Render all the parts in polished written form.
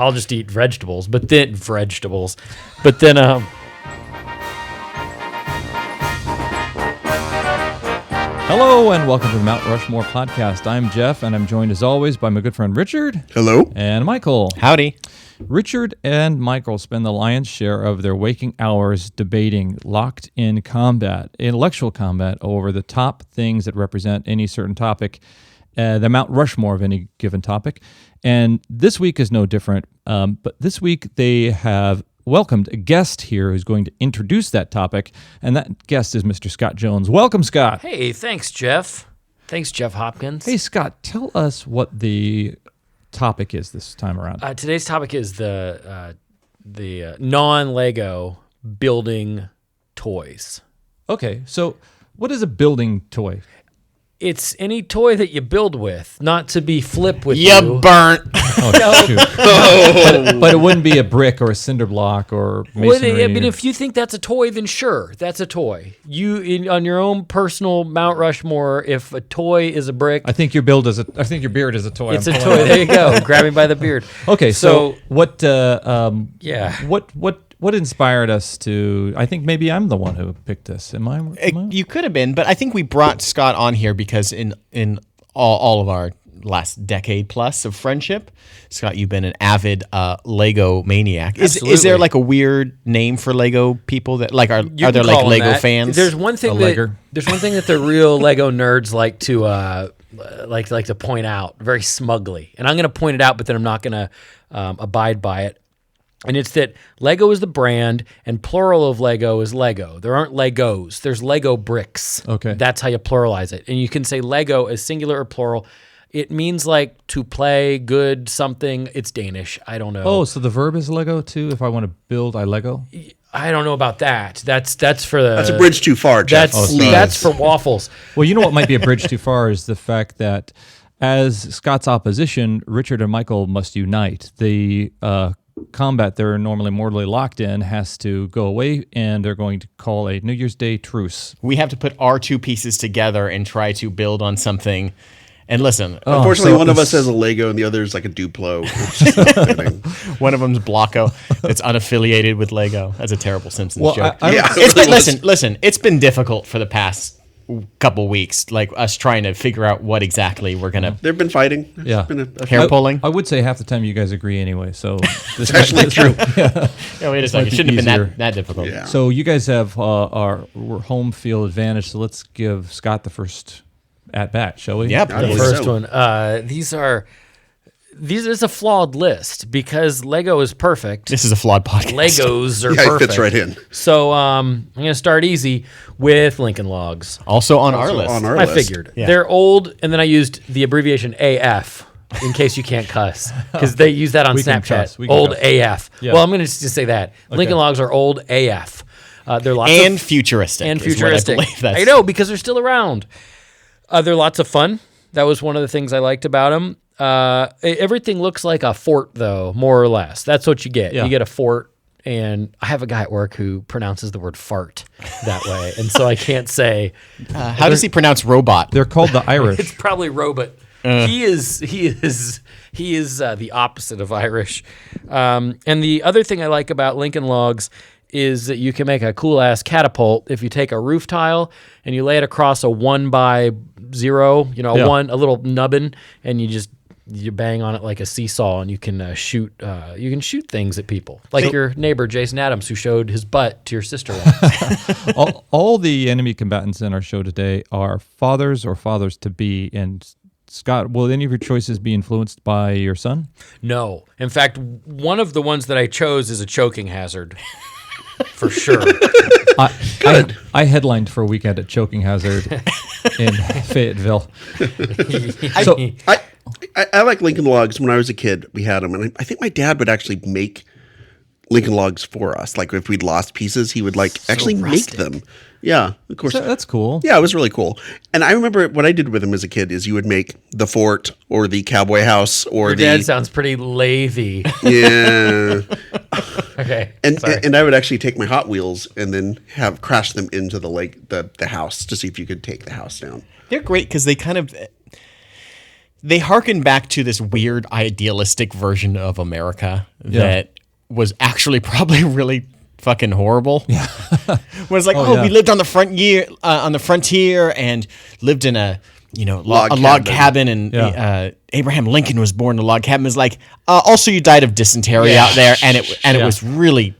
I'll just eat vegetables. But then Hello and welcome to the Mount Rushmore podcast. I'm Jeff, and I'm joined as always by my good friend Richard. Hello. And Michael. Howdy. Richard and Michael spend the lion's share of their waking hours debating locked in combat, intellectual combat, over the top things that represent any certain topic, the Mount Rushmore of any given topic. And this week is no different, but this week they have welcomed a guest here who's going to introduce that topic, and that guest is Mr. Scott Jones. Welcome, Scott. Hey, thanks, Jeff. Thanks, Jeff Hopkins. Hey, Scott, tell us what the topic is this time around. Today's topic is the non-Lego building toys. Okay, so what is a building toy? It's any toy that you build with, not to be flip with you. You burnt. Oh, shoot. But it wouldn't be a brick or a cinder block or masonry. Well, I mean, if you think that's a toy, then sure, that's a toy. On your own personal Mount Rushmore, if a toy is a brick, I think your beard is a toy. it's a toy. There you go. Grab me by the beard. Okay, so what? Yeah. What inspired us to? I think maybe I'm the one who picked this. Am I? You could have been, but I think we brought Scott on here because in all of our last decade plus of friendship, Scott, you've been an avid Lego maniac. Is there like a weird name for Lego people that like are there like Lego fans? There's one thing that the real Lego nerds like to point out very smugly, and I'm going to point it out, but then I'm not going to abide by it. And it's that Lego is the brand, and plural of Lego is Lego. There aren't Legos. There's Lego bricks. Okay. That's how you pluralize it. And you can say Lego as singular or plural. It means like to play, good, something. It's Danish. I don't know. Oh, so the verb is Lego too? If I want to build, I Lego? I don't know about that. That's for the... That's a bridge too far, Jeff. That's for waffles. Well, you know what might be a bridge too far is the fact that as Scott's opposition, Richard and Michael must unite. The combat they're normally mortally locked in has to go away, and they're going to call a New Year's Day truce. We have to put our two pieces together and try to build on something. And listen, unfortunately, one of us has a Lego and the other is like a Duplo. It's just not fitting. One of them's Blocko that's unaffiliated with Lego. That's a terrible Simpsons joke. Listen, it's been difficult for the past couple weeks, like us trying to figure out what exactly we're gonna. They've been fighting. Yeah, hair pulling. I would say half the time you guys agree anyway. So this is actually true. Yeah, wait a second. It shouldn't have been that difficult. Yeah. So you guys have we're home field advantage. So let's give Scott the first at bat, shall we? Yeah, the first one. These is a flawed list because Lego is perfect. This is a flawed podcast. Legos are Yeah, perfect. it fits right in. So I'm going to start easy with Lincoln Logs. Also on our list. I figured. Yeah. They're old, and then I used the abbreviation AF in case you can't cuss, because they use that on Snapchat. Old AF. Yeah. Well, I'm going to just say that. Okay. Lincoln Logs are old AF. They're lots and futuristic. And futuristic. I know, because they're still around. They're lots of fun. That was one of the things I liked about them. Everything looks like a fort, though, more or less. That's what you get. Yeah. You get a fort, and I have a guy at work who pronounces the word fart that way, and so I can't say. How does he pronounce robot? They're called the Irish. It's probably robot. He is the opposite of Irish. And the other thing I like about Lincoln Logs is that you can make a cool-ass catapult if you take a roof tile and you lay it across a 1x0, a little nubbin, and you bang on it like a seesaw, and you can shoot things at people, like your neighbor Jason Adams, who showed his butt to your sister once. all the enemy combatants in our show today are fathers or fathers-to-be, and Scott, will any of your choices be influenced by your son? No. In fact, one of the ones that I chose is a choking hazard. For sure. I headlined for a weekend at Choking Hazard in Fayetteville. I like Lincoln Logs. When I was a kid, we had them, and I think my dad would actually make Lincoln Logs for us. Like if we'd lost pieces, he would actually rustic. make them. Yeah, of course. That's cool. Yeah, it was really cool. And I remember what I did with him as a kid is you would make the fort or the cowboy house or Your dad sounds pretty lathy. Yeah. Okay. And I would actually take my Hot Wheels and then have crash them into the house to see if you could take the house down. They're great because they kind of they harken back to this weird idealistic version of America that was actually probably really fucking horrible. Yeah. Was like, we lived on the frontier and lived in a log cabin, and Abraham Lincoln was born in a log cabin. It was like, also you died of dysentery out there, and it was really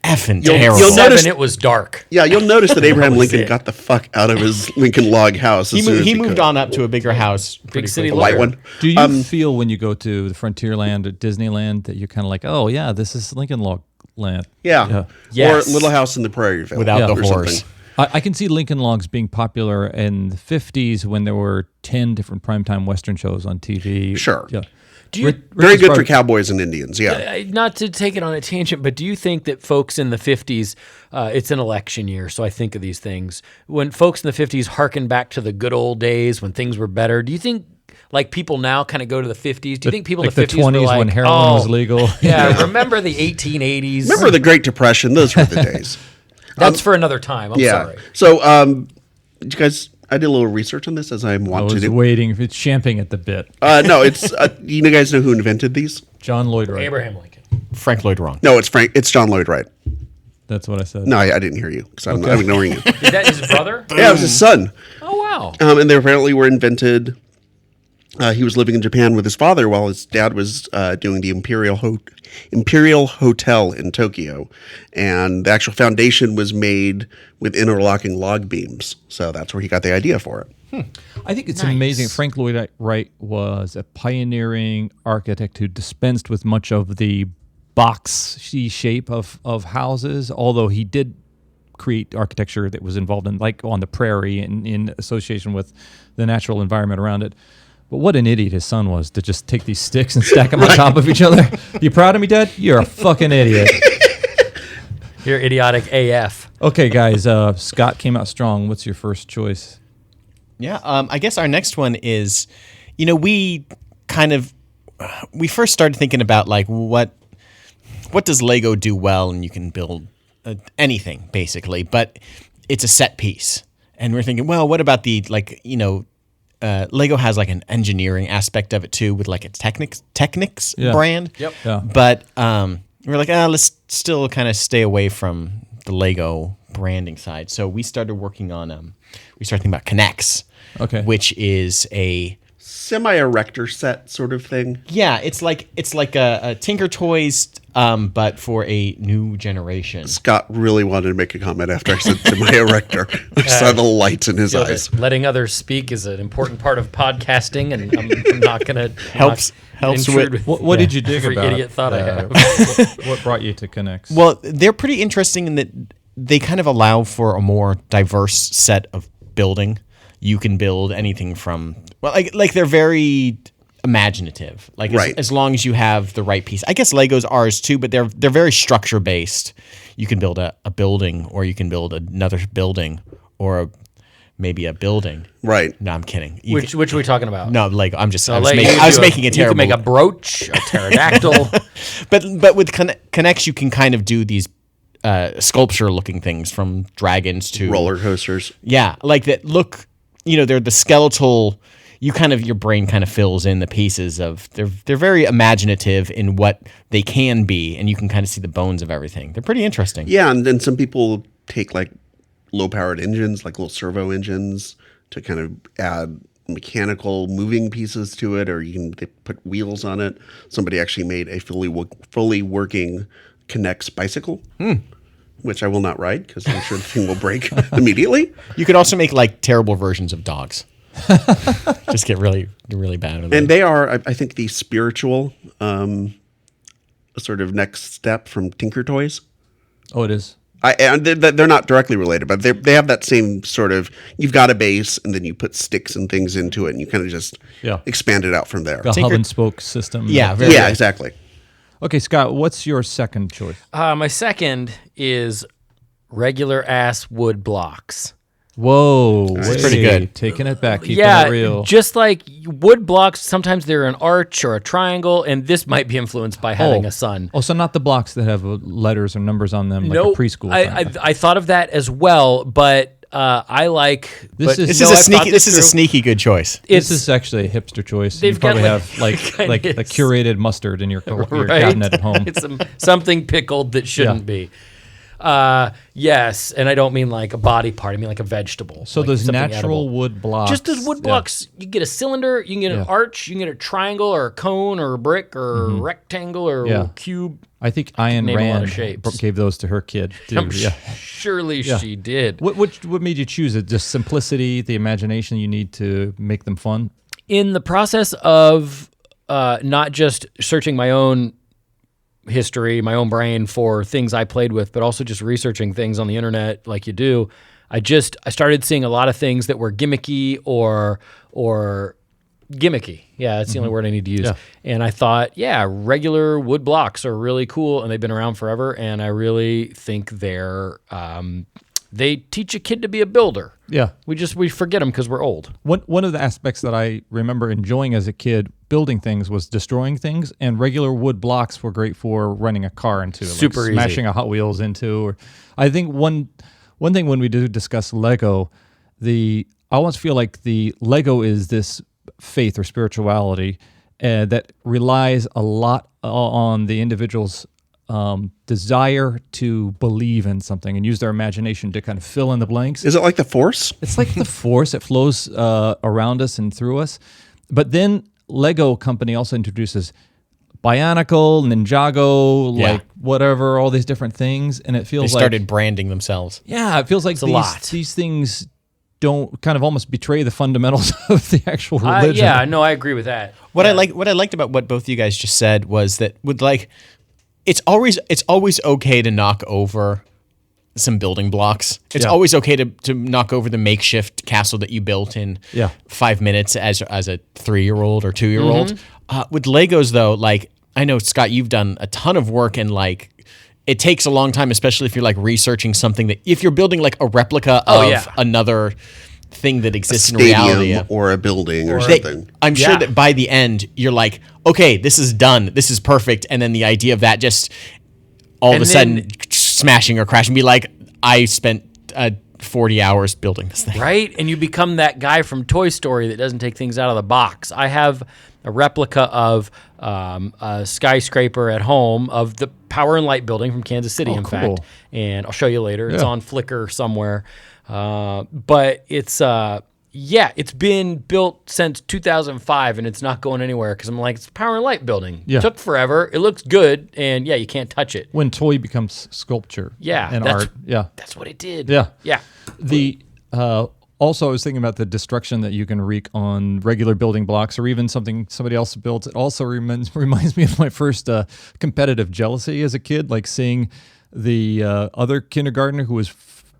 effing terrible. You'll notice it was dark. Yeah, you'll notice that Abraham Lincoln got the fuck out of his Lincoln log house. He moved on up to a bigger house, big city, white one. Do you feel when you go to the Frontierland or Disneyland that you're kind of like, oh yeah, this is Lincoln log land? Yeah. Yes. Or Little House in the Prairie without the horse. I can see Lincoln Logs being popular in the 50s when there were 10 different primetime Western shows on TV. Sure. Yeah. Very good for cowboys and Indians, yeah. Not to take it on a tangent, but do you think that folks in the 50s, it's an election year, so I think of these things. When folks in the 50s harken back to the good old days when things were better, do you think like people now kind of go to the 50s? Do you think people in the 50s the 20s were like, when heroin was legal? Yeah, remember the 1880s? Remember the Great Depression? Those were the days. That's for another time. I'm sorry. So, did you guys? I did a little research on this as I want to do. Waiting. It's champing at the bit. No, it's you guys know who invented these? John Lloyd Wright. Abraham Lincoln. Frank Lloyd Wright. No, it's John Lloyd Wright. That's what I said. No, I didn't hear you because I'm ignoring you. Is that his brother? Yeah, it was his son. Oh wow. And they apparently were invented. He was living in Japan with his father while his dad was doing the Imperial Hotel in Tokyo. And the actual foundation was made with interlocking log beams. So that's where he got the idea for it. I think it's amazing. Frank Lloyd Wright was a pioneering architect who dispensed with much of the boxy shape of houses, although he did create architecture that was involved in, like on the prairie and in association with the natural environment around it. But what an idiot his son was to just take these sticks and stack them on top of each other. You proud of me, Dad? You're a fucking idiot. You're idiotic AF. Okay, guys. Scott came out strong. What's your first choice? Yeah, I guess our next one is, we first started thinking about like what does Lego do well, and you can build anything basically, but it's a set piece, and we're thinking, well, what about the Lego has like an engineering aspect of it too, with like a Technics brand. Yep. Yeah. But we're like, let's still kind of stay away from the Lego branding side. So we started working on we started thinking about K'NEX, which is a semi-erector set sort of thing. Yeah, it's like a Tinker Toys, but for a new generation. Scott really wanted to make a comment after I said semi-erector. I saw the lights in his eyes. Letting others speak is an important part of podcasting, and I'm not going to helps with. What did you dig every about? Idiot thought I have. What brought you to K'NEX? Well, they're pretty interesting in that they kind of allow for a more diverse set of building. You can build anything from like they're very imaginative. Like as long as you have the right piece. I guess Legos are too, but they're very structure based. You can build a building, or you can build another building, or maybe a building. Right. No, I'm kidding. Which are we talking about? No, Lego. I was Lego, making it terrible. You can make a brooch, a pterodactyl. but with K'NEX, you can kind of do these sculpture looking things, from dragons to roller coasters. Yeah, like that look. They're the skeletal. Your brain kind of fills in the pieces of. They're very imaginative in what they can be, and you can kind of see the bones of everything. They're pretty interesting. Yeah, and then some people take like low-powered engines, like little servo engines, to kind of add mechanical moving pieces to it, or they put wheels on it. Somebody actually made a fully working K'NEX bicycle. Which I will not ride because I'm sure the thing will break immediately. You could also make like terrible versions of dogs. Just get really, really bad with them. And they are, I think, the spiritual sort of next step from Tinker Toys. Oh, it is. And they're not directly related, but they have that same sort of, you've got a base and then you put sticks and things into it and you kind of just expand it out from there. The hub and spoke system. Yeah, exactly. Okay, Scott, what's your second choice? My second is regular ass wood blocks. Whoa, that's pretty good. Taking it back, keeping it real. Just like wood blocks, sometimes they're an arch or a triangle, and this might be influenced by having a son. Oh, so not the blocks that have letters or numbers on them, like a preschool. I thought of that as well, but I like. This is a sneaky good choice. This is actually a hipster choice. You probably have like a curated mustard in your cabinet at home. It's something pickled that shouldn't be. Yes, and I don't mean like a body part. I mean like a vegetable. So like those natural edible. wood blocks. Just as wood blocks, you can get a cylinder, you can get an arch, you can get a triangle or a cone or a brick or a rectangle or a cube. I think Ayn Rand gave those to her kid too. Surely she did. What made you choose it? Just simplicity, the imagination you need to make them fun? In the process of not just searching my own history, my own brain for things I played with, but also just researching things on the internet like you do, I started seeing a lot of things that were gimmicky or gimmicky. Yeah, that's the only word I need to use. Yeah. And I thought, regular wood blocks are really cool, and they've been around forever, and I really think they teach a kid to be a builder. Yeah. We forget them because we're old. One of the aspects that I remember enjoying as a kid building things was destroying things, and regular wood blocks were great for running a car into. Super like smashing easy. a Hot Wheels into. Or I think one thing when we do discuss Lego, I almost feel like the Lego is this faith or spirituality that relies a lot on the individual's desire to believe in something and use their imagination to kind of fill in the blanks. Is it like the Force? It's like the Force. It flows around us and through us. But then Lego company also introduces Bionicle, Ninjago, like whatever, all these different things. And it feels they started branding themselves. Yeah, it feels like these things don't kind of almost betray the fundamentals of the actual religion. I agree with that. What I liked about what both of you guys just said was that it's always okay to knock over some building blocks. It's always okay to knock over the makeshift castle that you built in 5 minutes as a 3-year-old or 2-year-old. With Legos though, like I know Scott, you've done a ton of work and like it takes a long time, especially if you're like researching something that if you're building like a replica of another thing that exists in reality or a building or something. I'm sure that by the end you're like, okay, this is done, this is perfect, and then the idea of that just all of a sudden smashing or crashing, be like, I spent 40 hours building this thing. Right? And you become that guy from Toy Story that doesn't take things out of the box. I have a replica of a skyscraper at home of the Power and Light building from Kansas City, fact. And I'll show you later. It's on Flickr somewhere. But it's been built since 2005 and it's not going anywhere because I'm like, it's a Power and Light building. It took forever. It looks good, and you can't touch it. When toy becomes sculpture and art. That's what it did. Yeah. Also, I was thinking about the destruction that you can wreak on regular building blocks or even something somebody else built. It also reminds me of my first competitive jealousy as a kid, like seeing the other kindergartner who was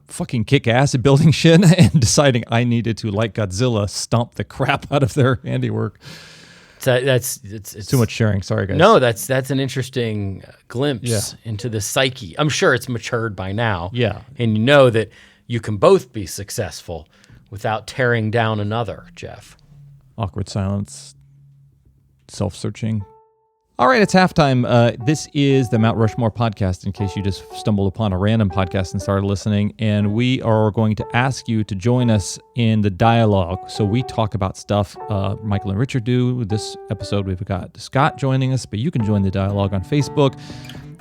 fucking kick ass at building shit and deciding I needed to, like Godzilla, stomp the crap out of their handiwork. It's too much sharing. Sorry, guys. No, that's an interesting glimpse into the psyche. I'm sure it's matured by now. Yeah. And you know that you can both be successful without tearing down another, Jeff. Awkward silence. Self-searching. All right, it's halftime. This is the Mount Rushmore podcast, in case you just stumbled upon a random podcast and started listening. And we are going to ask you to join us in the dialogue. So we talk about stuff Michael and Richard do. This episode, we've got Scott joining us, but you can join the dialogue on Facebook,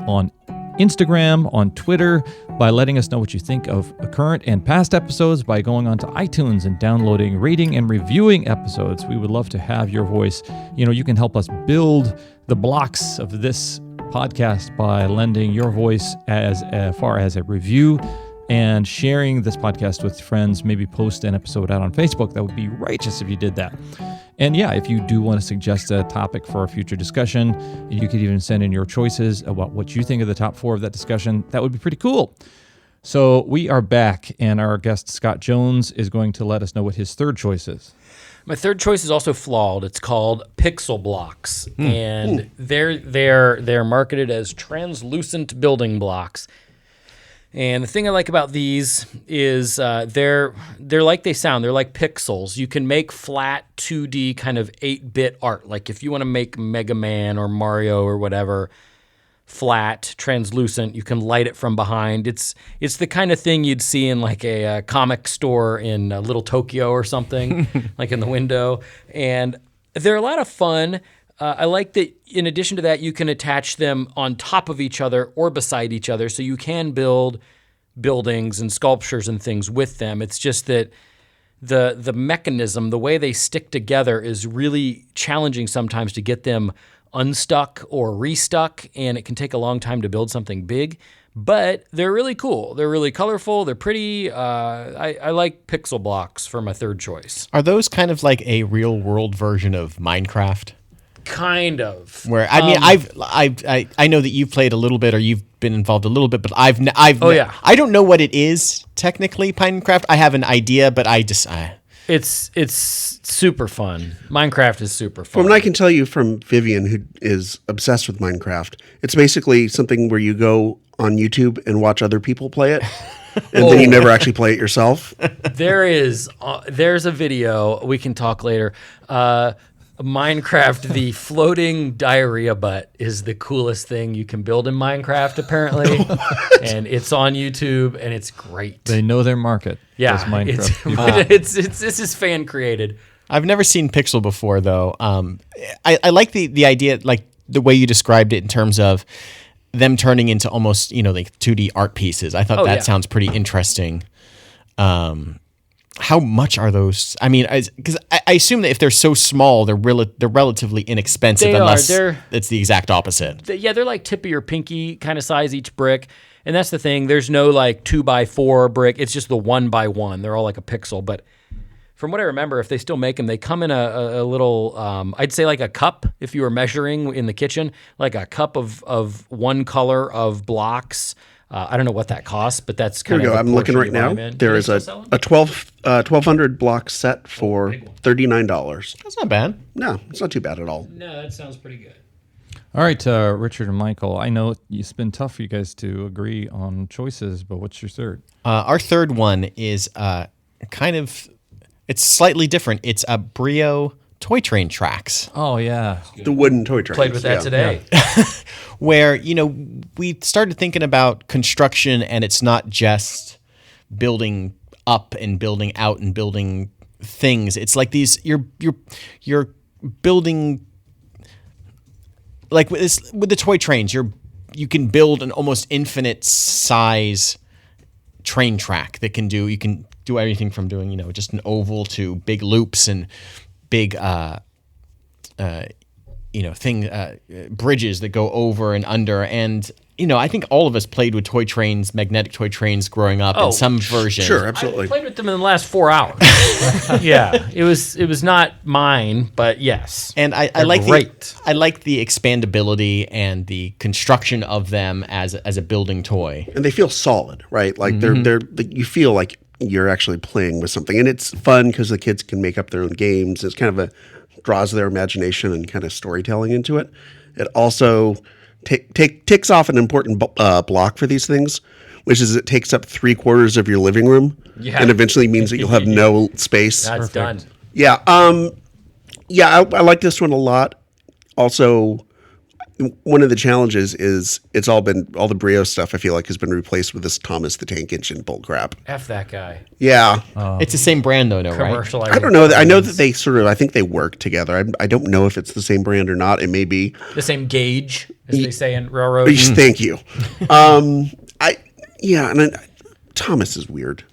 on Instagram, on Twitter, by letting us know what you think of current and past episodes, by going onto iTunes and downloading, rating, and reviewing episodes. We would love to have your voice. You can help us build the blocks of this podcast by lending your voice as far as a review and sharing this podcast with friends. Maybe post an episode out on Facebook. That would be righteous if you did that. And if you do want to suggest a topic for a future discussion, you could even send in your choices about what you think of the top 4 of that discussion. That would be pretty cool. So we are back, and our guest Scott Jones is going to let us know what his third choice is. My third choice is also flawed. It's called pixel blocks, and they're marketed as translucent building blocks. And the thing I like about these is they're like they sound. They're like pixels. You can make flat 2D kind of 8-bit art. Like if you want to make Mega Man or Mario or whatever, flat, translucent. You can light it from behind. It's the kind of thing you'd see in like a comic store in Little Tokyo or something, like in the window. And they're a lot of fun. I like that in addition to that, you can attach them on top of each other or beside each other, so you can build buildings and sculptures and things with them. It's just that the mechanism, the way they stick together is really challenging sometimes to get them unstuck or restuck, and it can take a long time to build something big. But they're really cool. They're really colorful. They're pretty. I like pixel blocks for my third choice. Are those kind of like a real world version of Minecraft? Kind of. Where I mean, I know that you've played a little bit, or you've been involved a little bit, but I don't know what it is technically. Minecraft. I have an idea, but It's super fun. Minecraft is super fun. From what I can tell you from Vivian, who is obsessed with Minecraft, it's basically something where you go on YouTube and watch other people play it, and then you never actually play it yourself. There's a video, we can talk later. Minecraft, the floating diarrhea butt is the coolest thing you can build in Minecraft, apparently. And it's on YouTube, and it's great. They know their market. Yeah, Minecraft. This is fan created. I've never seen Pixel before, though. I like the idea, like the way you described it in terms of them turning into almost, like 2D art pieces. I thought that sounds pretty interesting. How much are those? I mean, because I assume that if they're so small, they're relatively inexpensive, unless it's the exact opposite. They're like tip of your pinky kind of size each brick. And that's the thing. There's no like 2x4 brick. It's just the 1x1. They're all like a pixel. But from what I remember, if they still make them, they come in a little, I'd say like a cup, if you were measuring in the kitchen, like a cup of one color of blocks. I don't know what that costs, but that's kind of. I'm looking right now. There is a 1200 block set for $39. That's not bad. No, it's not too bad at all. No, that sounds pretty good. All right, Richard and Michael, I know it's been tough for you guys to agree on choices, but what's your third? Our third one is it's slightly different. It's a BRIO toy train tracks. Oh, yeah. The wooden toy trains. Played with that today. Yeah. Where, we started thinking about construction, and it's not just building up and building out and building things. It's like these, you're building, like with the toy trains, you can build an almost infinite size train track that you can do everything from doing, just an oval to big loops and big, bridges that go over and under. And, I think all of us played with toy trains, magnetic toy trains growing up in some version. Sure, absolutely. I played with them in the last 4 hours. Yeah, it was not mine, but yes. And I like the expandability and the construction of them as a building toy. And they feel solid, right? Like you feel like you're actually playing with something, and it's fun because the kids can make up their own games. It's kind of draws their imagination and kind of storytelling into it. It also ticks off an important block for these things, which is it takes up 3/4 of your living room, and eventually means that you'll have no space. That's done. Yeah, I like this one a lot. Also, one of the challenges is all the BRIO stuff, I feel like, has been replaced with this Thomas the Tank Engine bull crap. F that guy. Yeah. It's the same brand, though, no, right? I don't know. I know that they I think they work together. I don't know if it's the same brand or not. It may be. The same gauge, as they say in railroads. Thank you. Thomas is weird.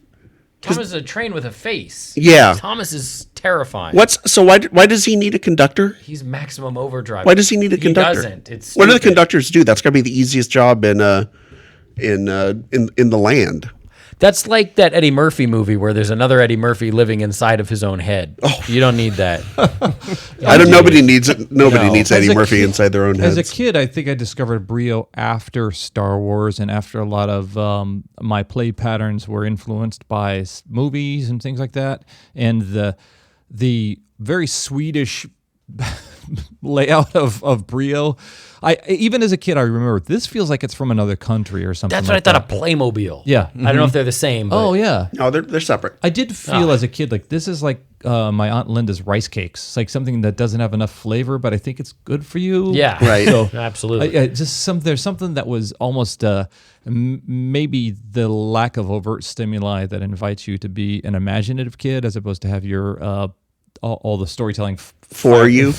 Thomas is a train with a face. Yeah. Thomas is terrifying. Why does he need a conductor? He's maximum overdrive. Why does he need a conductor? He doesn't. What do the conductors do? That's got to be the easiest job in the land. That's like that Eddie Murphy movie where there's another Eddie Murphy living inside of his own head. Oh. You don't need that. Nobody needs it. Nobody needs Eddie Murphy inside their own heads. As a kid, I think I discovered BRIO after Star Wars, and after a lot of my play patterns were influenced by movies and things like that. And the very Swedish layout of BRIO. Even as a kid, I remember this feels like it's from another country or something. That's what like I thought that. of Playmobil. Yeah. I don't know if they're the same. But Oh yeah. No, they're separate. I did feel as a kid like this is like my Aunt Linda's rice cakes. It's like something that doesn't have enough flavor, but I think it's good for you. Yeah. Right. So Absolutely. there's something that was almost maybe the lack of overt stimuli that invites you to be an imaginative kid as opposed to have your all the storytelling For you.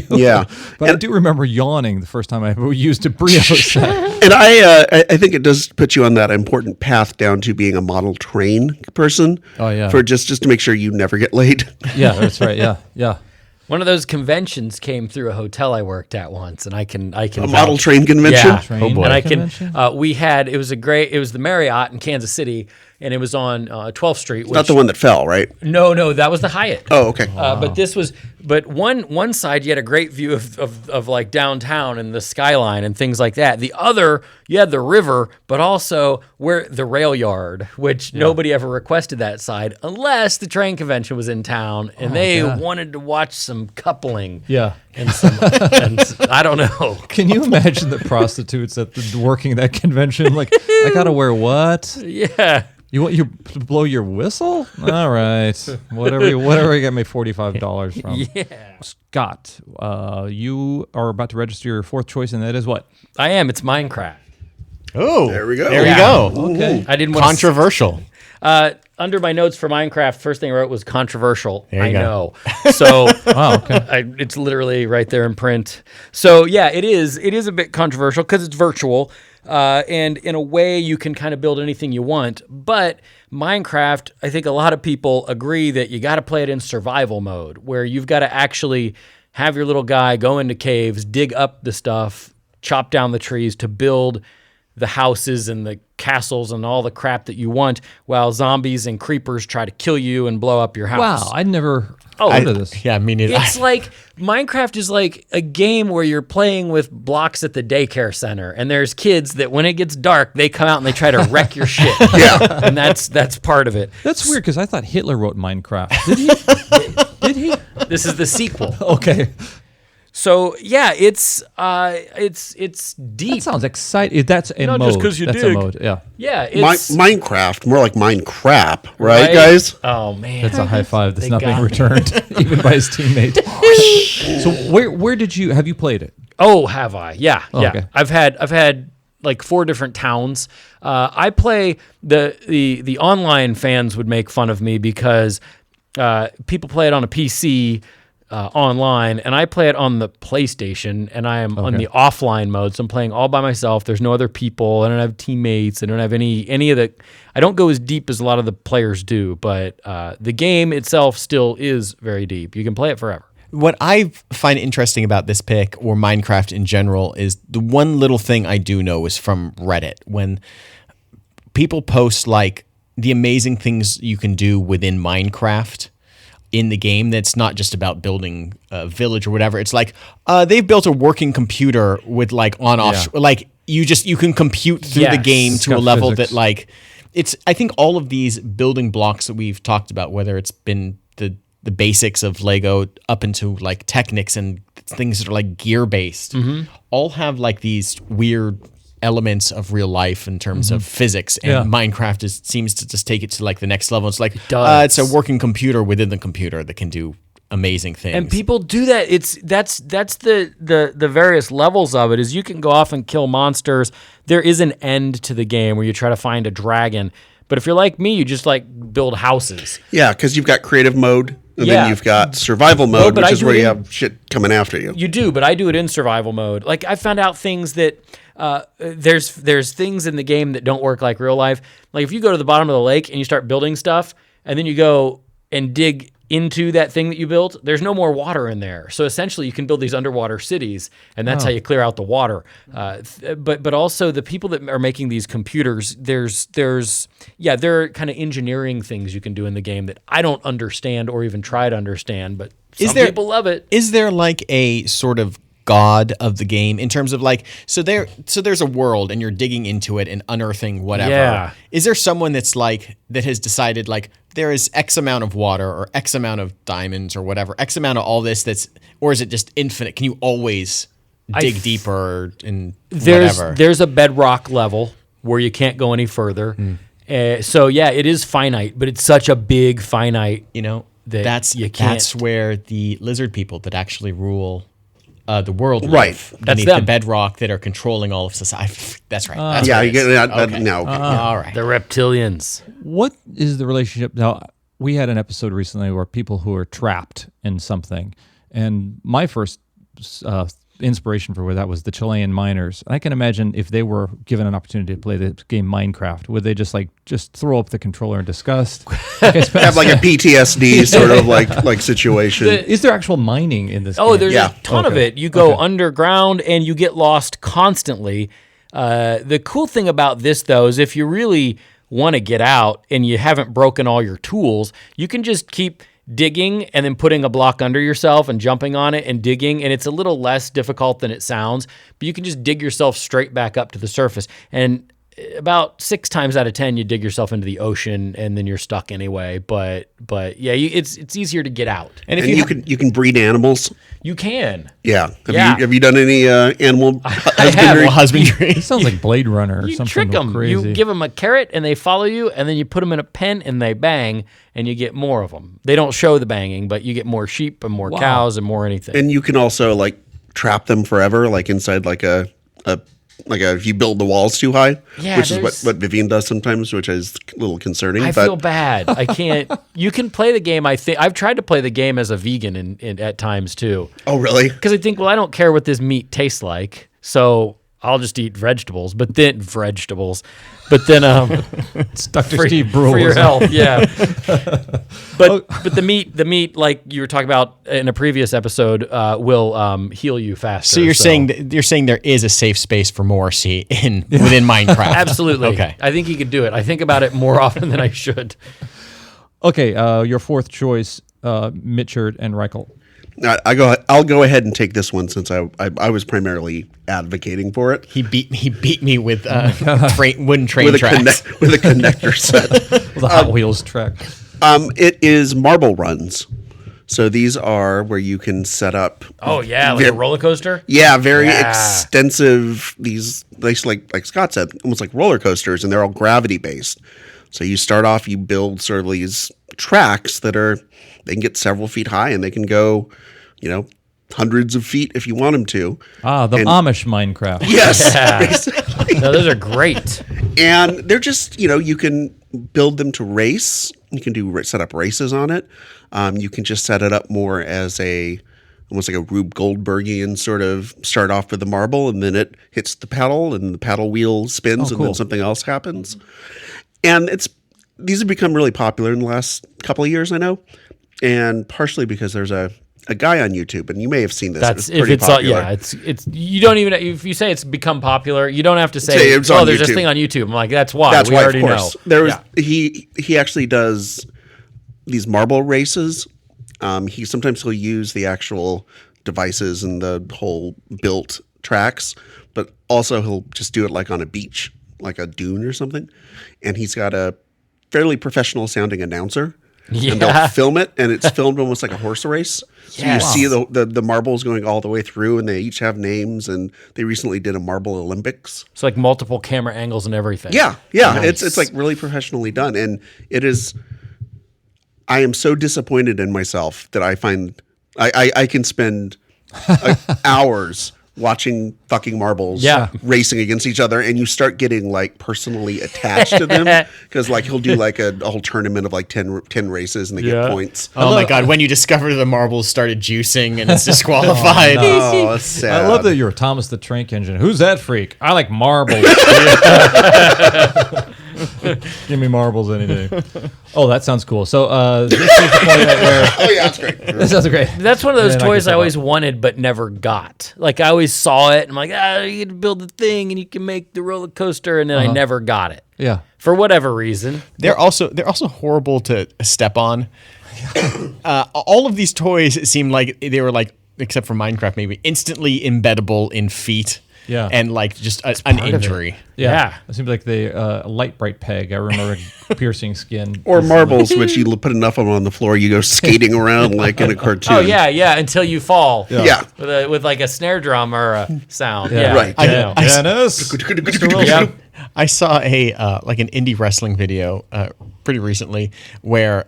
Yeah. But I do remember yawning the first time I ever used a BRIO set. And I think it does put you on that important path down to being a model train person. Oh, yeah. For just to make sure you never get late. Yeah, that's right. Yeah. One of those conventions came through a hotel I worked at once, and I can A model train convention. Yeah, Train and I convention? can. It was the Marriott in Kansas City, and it was on 12th Street. Which, Not the one that fell, right? No, that was the Hyatt. Oh, okay. But one side you had a great view of like downtown and the skyline and things like that. The other you had the river, but also where the rail yard, which nobody ever requested that side unless the train convention was in town and they wanted to watch some coupling. Yeah. And I don't know. Can you imagine the prostitutes working that convention? Like, I gotta wear what? Yeah. You want you to blow your whistle? All right, whatever you get me $45 from. Yeah. Scott, you are about to register your fourth choice, and that is what? I am. It's Minecraft. Oh, There we go. There Yeah. you go. Okay. I didn't want Controversial. under my notes for Minecraft, first thing I wrote was controversial. There you I go. know. So Wow. Okay. it's literally right there in print. So yeah, it is a bit controversial because it's virtual. And in a way, you can kind of build anything you want. But Minecraft, I think a lot of people agree that you got to play it in survival mode, where you've got to actually have your little guy go into caves, dig up the stuff, chop down the trees to build the houses and the castles and all the crap that you want, while zombies and creepers try to kill you and blow up your house. Wow, I'd never heard of this. Yeah, I mean, It's like Minecraft is like a game where you're playing with blocks at the daycare center, and there's kids that when it gets dark, they come out and they try to wreck your shit. Yeah. And that's part of it. That's weird because I thought Hitler wrote Minecraft. Did he? Did he? This is the sequel. Okay. So yeah, it's deep. That sounds exciting. That's a Not mode. just 'cause you That's dig. a mode. Yeah. Yeah, it's Minecraft, more like Minecrap, right, guys? Oh man, That's a high five that's They not being got me. returned, even by his teammate. So where have you played it? Oh, have I? Yeah, yeah. okay. I've had like 4 different towns. I play the online fans would make fun of me because people play it on a PC online, and I play it on the PlayStation, and I am on the offline mode. So I'm playing all by myself. There's no other people. I don't have teammates. I don't have any of the. I don't go as deep as a lot of the players do, but the game itself still is very deep. You can play it forever. What I find interesting about this pick, or Minecraft in general, is the one little thing I do know is from Reddit. When people post like the amazing things you can do within Minecraft in the game, that's not just about building a village or whatever. It's like they've built a working computer with like on-off, like you can compute through the game It's to a got level physics. that like I think all of these building blocks that we've talked about, whether it's been the basics of Lego up into like Technics and things that are like gear based, all have like these weird elements of real life in terms of physics, and Minecraft seems to just take it to like the next level. It's like it's a working computer within the computer that can do amazing things. And people do that. That's the various levels of it. Is you can go off and kill monsters. There is an end to the game where you try to find a dragon. But if you're like me, you just like build houses. Yeah, because you've got creative mode, and Yeah. then you've got survival mode, but which I is do where it you in- have shit coming after you. You do, but I do it in survival mode. Like I found out things that there's things in the game that don't work like real life. Like if you go to the bottom of the lake and you start building stuff, and then you go and dig into that thing that you built, there's no more water in there. So essentially you can build these underwater cities, and that's how you clear out the water. But also the people that are making these computers, there are kind of engineering things you can do in the game that I don't understand or even try to understand, but some people love it. Is there like a sort of god of the game in terms of like, so there's a world and you're digging into it and unearthing whatever. Yeah. Is there someone that has decided like there is X amount of water or X amount of diamonds or whatever, X amount of all this or is it just infinite? Can you always dig deeper and whatever? There's a bedrock level where you can't go any further. So yeah, it is finite, but it's such a big finite. That's where the lizard people that actually rule the world live That's beneath them. the bedrock that are controlling all of society. That's right. That's Yeah, what you it get is. that Okay. now. All right. The reptilians. What is the relationship now? We had an episode recently where people who are trapped in something, and my first inspiration for that was the Chilean miners. I can imagine if they were given an opportunity to play the game Minecraft, would they just throw up the controller in disgust? Have like a PTSD sort of like situation. Is there actual mining in this? Oh, game? there's Yeah. a ton of it. You go underground and you get lost constantly. The cool thing about this, though, is if you really want to get out and you haven't broken all your tools, you can just keep digging and then putting a block under yourself and jumping on it and digging, and it's a little less difficult than it sounds, but you can just dig yourself straight back up to the surface. And about 6 times out of 10 you dig yourself into the ocean and then you're stuck anyway, but yeah, it's easier to get out. And if And you can breed animals. You can. Yeah. Yeah. Have you done any animal husbandry? Animal husbandry. It sounds like Blade Runner or You something trick them. crazy. You give them a carrot and they follow you, and then you put them in a pen and they bang, and you get more of them. They don't show the banging, but you get more sheep and more cows and more anything. And you can also like trap them forever, like inside like a if you build the walls too high, Yeah, which is there's- what Vivian does sometimes, which is a little concerning. I but feel bad. I can't. You can play the game. I've tried to play the game as a vegan at times too, Oh, really? because I think, well, I don't care what this meat tastes like, so I'll just eat vegetables. But then It's Dr. for, Steve Brule. for your isn't it? health, yeah. But the meat, like you were talking about in a previous episode, will heal you faster. So you're saying there is a safe space for Morrissey within Minecraft. Absolutely. Okay. I think he could do it. I think about it more often than I should. Okay, your fourth choice, Mitchard and Reichel. I'll go ahead and take this one since I was primarily advocating for it. He beat me with wooden train With a tracks. with a connector set. The Hot Wheels track. It is marble runs. So these are where you can set up. Oh yeah, like a roller coaster. Yeah, very Yeah. extensive. These like Scott said, almost like roller coasters, and they're all gravity based. So you start off, you build sort of these tracks that they can get several feet high, and they can go, hundreds of feet if you want them to. The Amish Minecraft. Yes, Yeah. basically. No, those are great. And they're just, you can build them to race. You can set up races on it. You can just set it up more as almost like a Rube Goldbergian sort of start off with the marble, and then it hits the pedal, and the paddle wheel spins, and then something else happens. And these have become really popular in the last couple of years, I know, and partially because there's a guy on YouTube, and you may have seen this. That's it's pretty popular. it's you don't even, if you say it's become popular, you don't have to say it's on there's this YouTube. thing on YouTube. I'm like, that's why. That's we why, already of course. know. There was Yeah. he actually does these marble races. He'll use the actual devices and the whole built tracks, but also he'll just do it like on a beach, like a dune or something. And he's got a fairly professional sounding announcer. And they'll film it, and it's filmed almost like a horse race. So you see the marbles going all the way through, and they each have names. And they recently did a marble Olympics. It's like multiple camera angles and everything. Yeah. Nice. It's like really professionally done, and it is. I am so disappointed in myself that I find I can spend hours watching fucking marbles racing against each other, and you start getting like personally attached to them because like he'll do like a whole tournament of like 10 races, and they get points. Oh my God, when you discover the marbles started juicing and it's disqualified. Oh, it's sad. I love that you're Thomas the Tank Engine. Who's that freak? I like marbles. Give me marbles any day. Oh, that sounds cool. So this is the point where Oh yeah, that's great. this sounds great. That's one of those And then I toys can I always step wanted but never got. Like I always saw it and I'm like, you get to build the thing and you can make the roller coaster, and then I never got it. Yeah. For whatever reason. They're also horrible to step on. All of these toys seem like they were like except for Minecraft, maybe instantly embeddable in feet. Yeah. And like just an injury. Yeah. It seems like the light bright peg. I remember piercing skin. Or marbles, which you put enough of them on the floor, you go skating around like in a cartoon. Oh, yeah, until you fall. Yeah. With like a snare drum or a sound. Yeah. Right. Dennis. Yep. I saw a like an indie wrestling video pretty recently where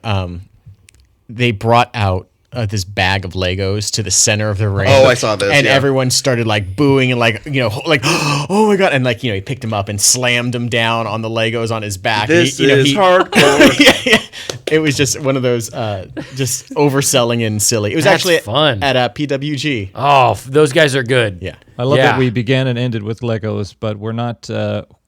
they brought out this bag of Legos to the center of the ring. Oh, I saw this. And everyone started like booing and like, like, oh my God. And like, he picked him up and slammed him down on the Legos on his back. This is hardcore. Yeah. It was just one of those just overselling and silly. It was actually fun at PWG. Oh, those guys are good. Yeah. I love that we began and ended with Legos, but we're not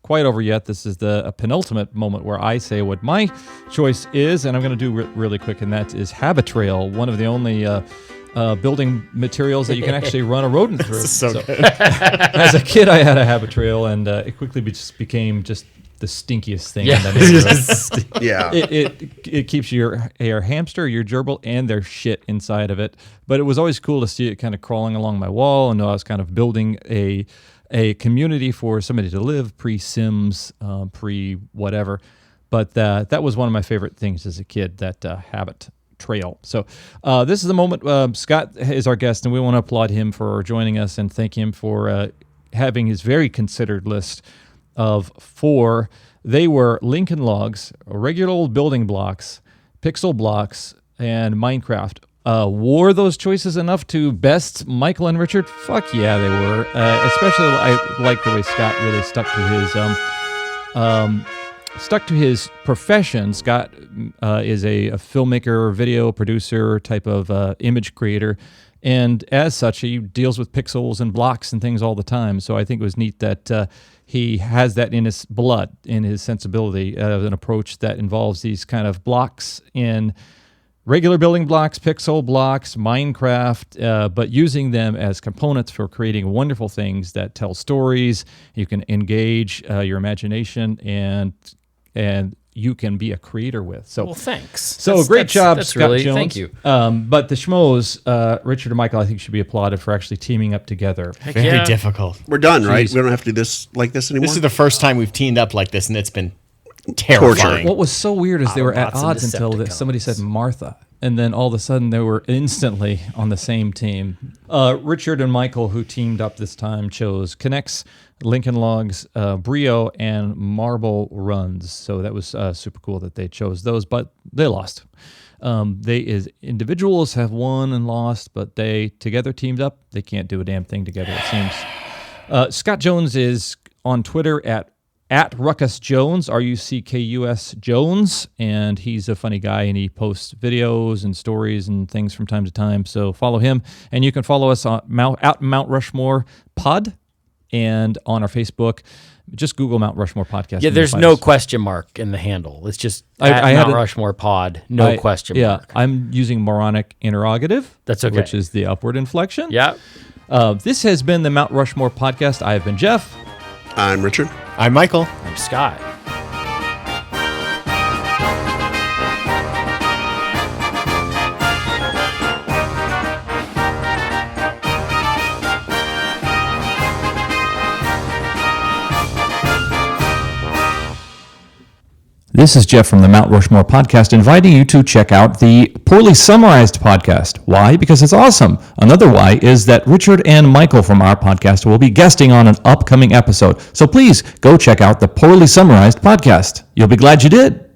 quite over yet. This is the penultimate moment where I say what my choice is, and I'm going to do really quick, and that is Habitrail, one of the only building materials that you can actually run a rodent through. So good. As a kid, I had a Habitrail, and it quickly just became just the stinkiest thing in the neighborhood. Yeah. It keeps your hamster, your gerbil, and their shit inside of it. But it was always cool to see it kind of crawling along my wall, and I was kind of building a community for somebody to live, pre-Sims, pre-whatever. But that was one of my favorite things as a kid, that habit trail. So this is the moment. Scott is our guest, and we want to applaud him for joining us and thank him for having his very considered list of 4. They were Lincoln Logs, regular old building blocks, pixel blocks, and Minecraft. Were those choices enough to best Michael and Richard? Fuck yeah, they were. Especially, I like the way Scott really stuck to his profession. Scott is a filmmaker, video producer, type of image creator, and as such, he deals with pixels and blocks and things all the time. So I think it was neat that he has that in his blood, in his sensibility, an approach that involves these kind of blocks in regular building blocks, pixel blocks, Minecraft, but using them as components for creating wonderful things that tell stories. You can engage your imagination, and you can be a creator with. So, well, thanks. So great job, Scott really, Jones. Thank you. But the schmoes, Richard and Michael, I think should be applauded for actually teaming up together. Very difficult. We're done, right? We don't have to do this like this anymore? This is the first time we've teamed up like this, and it's been terrifying. What was so weird is they were at Autobots and odds until somebody said Martha, and then all of a sudden they were instantly on the same team. Richard and Michael, who teamed up this time, chose Connects, Lincoln Logs, BRIO, and Marble Runs. So that was super cool that they chose those, but they lost. They as individuals have won and lost, but they together teamed up. They can't do a damn thing together, it seems. Scott Jones is on Twitter at Ruckus Jones, RUCKUS Jones, and he's a funny guy, and he posts videos and stories and things from time to time, so follow him. And you can follow us on Mount Rushmore Pod, and on our Facebook, just Google Mount Rushmore Podcast. Yeah, there's no question mark in the handle. It's just Mount Rushmore Pod, question mark. Yeah, I'm using moronic interrogative. That's okay. Which is the upward inflection. Yeah. This has been the Mount Rushmore Podcast. I have been Jeff. I'm Richard. I'm Michael. I'm Scott. This is Jeff from the Mount Rushmore Podcast, inviting you to check out the Poorly Summarized Podcast. Why? Because it's awesome. Another why is that Richard and Michael from our podcast will be guesting on an upcoming episode. So please go check out the Poorly Summarized Podcast. You'll be glad you did.